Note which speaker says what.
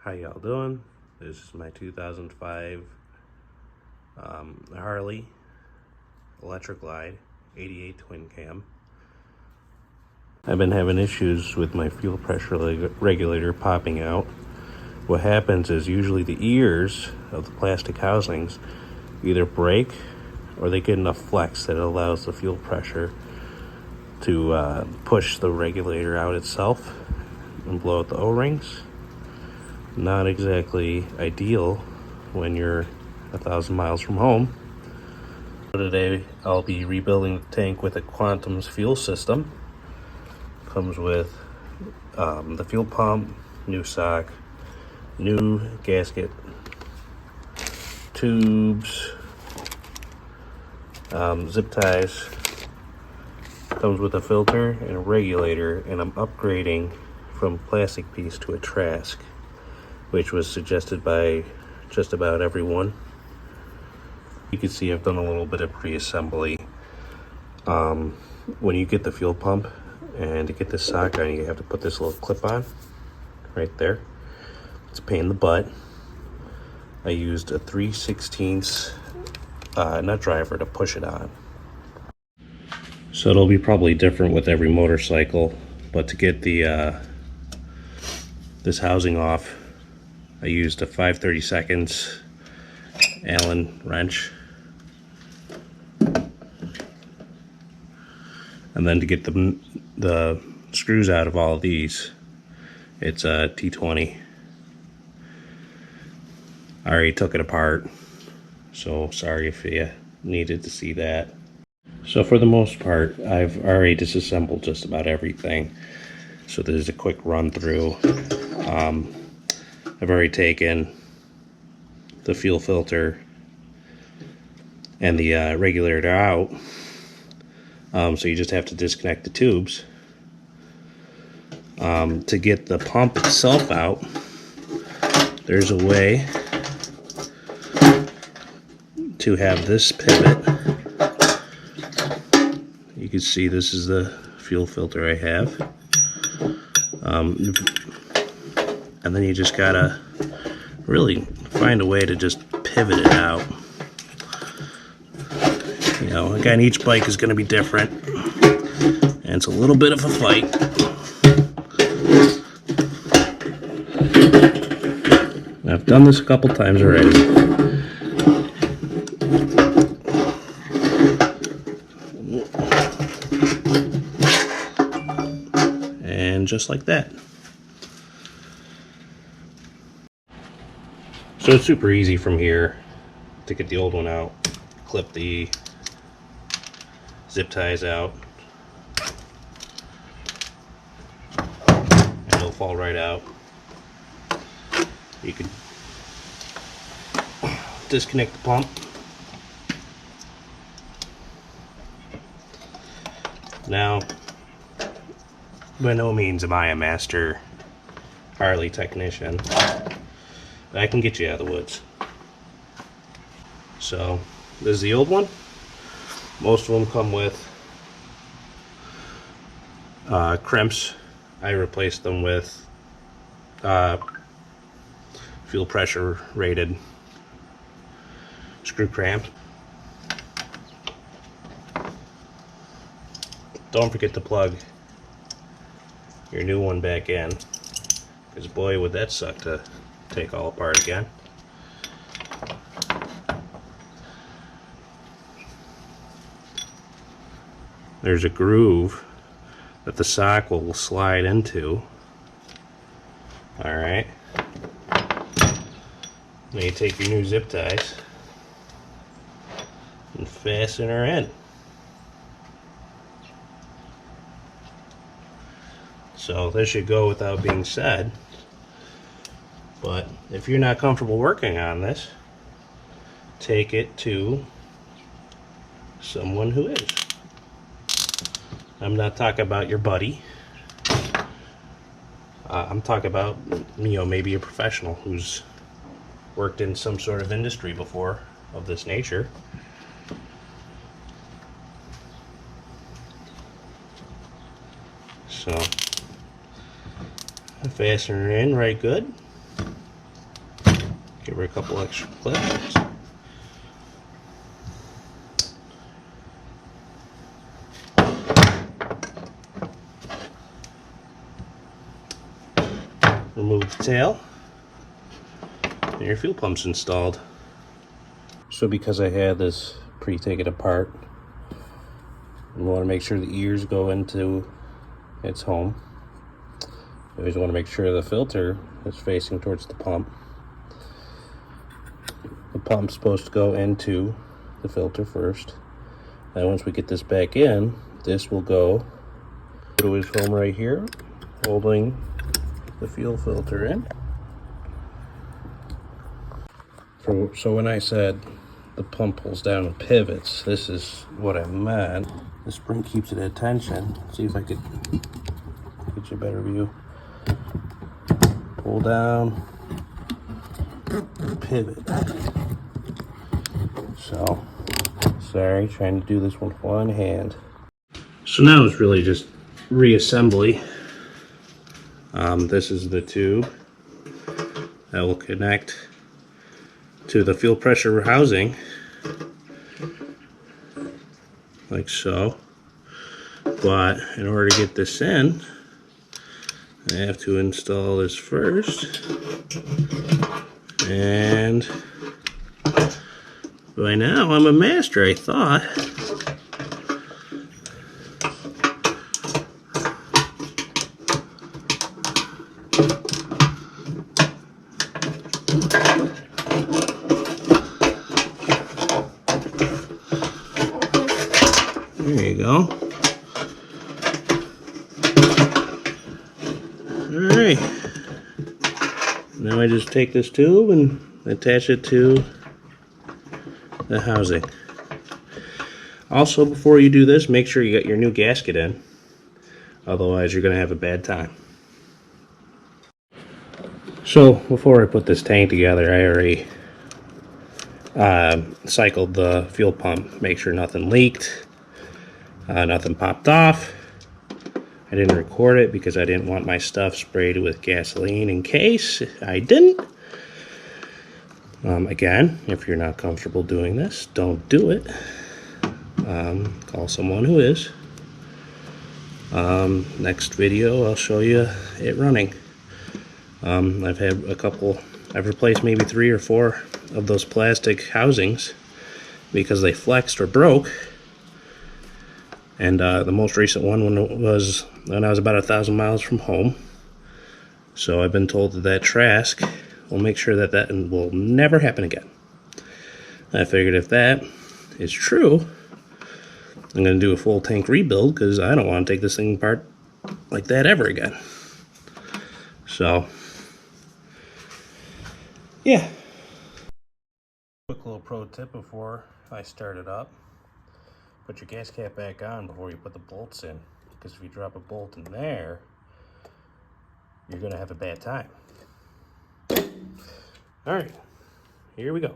Speaker 1: How y'all doing? This is my 2005 Harley Electric Glide 88 twin cam. I've been having issues with my fuel pressure regulator popping out. What happens is usually the ears of the plastic housings either break or they get enough flex that it allows the fuel pressure to push the regulator out itself and blow out the O-rings. Not exactly ideal when you're 1,000 miles from home. Today I'll be rebuilding the tank with a Quantum's fuel system. Comes with the fuel pump, new sock, new gasket, tubes, zip ties. Comes with a filter and a regulator, and I'm upgrading from a plastic piece to a Trask, which was suggested by just about everyone. You can see I've done a little bit of pre-assembly. When you get the fuel pump and to get this sock on, you have to put this little clip on right there. It's a pain in the butt. I used a 3/16 nut driver to push it on. So it'll be probably different with every motorcycle, but to get the this housing off, I used a 5/32 Allen wrench, and then to get the screws out of all of these, it's a T20. I already took it apart, so sorry if you needed to see that. So for the most part, I've already disassembled just about everything, so this is a quick run through. I've already taken the fuel filter and the regulator out, so you just have to disconnect the tubes. To get the pump itself out, there's a way to have this pivot. You can see this is the fuel filter I have. And then you just gotta really find a way to just pivot it out. You know, again, each bike is going to be different, and it's a little bit of a fight. I've done this a couple times already. And just like that. So it's super easy from here to get the old one out. Clip the zip ties out, and it'll fall right out. You can disconnect the pump. Now, by no means am I a master Harley technician, but I can get you out of the woods. So this is the old one. Most of them come with crimps. I replaced them with fuel pressure rated screw clamps. Don't forget to plug your new one back in, because boy would that suck to take all apart again. There's a groove that the sock will slide into. Alright. Now you take your new zip ties and fasten her in. So this should go without being said, but if you're not comfortable working on this, take it to someone who is. I'm not talking about your buddy. I'm talking about, you know, maybe a professional who's worked in some sort of industry before of this nature. So fasten her in right good. over a couple extra clips. Remove the tail, and your fuel pump's installed. So because I had this pre-taken apart, we want to make sure the ears go into its home. We always want to make sure the filter is facing towards the pump. The pump's supposed to go into the filter first. Then once we get this back in, this will go to his home right here, holding the fuel filter in. So when I said the pump pulls down and pivots, this is what I meant. The spring keeps it at tension. See if I could get you a better view. Pull down, pivot. So, sorry, trying to do this with one hand. So now it's really just reassembly. This is the tube that will connect to the fuel pressure housing, like so. But in order to get this in, I have to install this first. And by now I'm a master, I thought. There you go. Alright. Now I just take this tube and attach it to the housing. Also, before you do this, make sure you got your new gasket in. Otherwise, you're going to have a bad time. So, before I put this tank together, I already cycled the fuel pump. Make sure nothing leaked. Nothing popped off. I didn't record it because I didn't want my stuff sprayed with gasoline in case I didn't. Again, if you're not comfortable doing this, don't do it. Call someone who is. Next video, I'll show you it running. I've replaced maybe 3 or 4 of those plastic housings because they flexed or broke. And the most recent one was when I was about 1,000 miles from home. So I've been told that Trask will make sure that that will never happen again. I figured if that is true, I'm going to do a full tank rebuild because I don't want to take this thing apart like that ever again. So, yeah. Quick little pro tip before I start it up. Put your gas cap back on before you put the bolts in, because if you drop a bolt in there, you're going to have a bad time. Alright, here we go.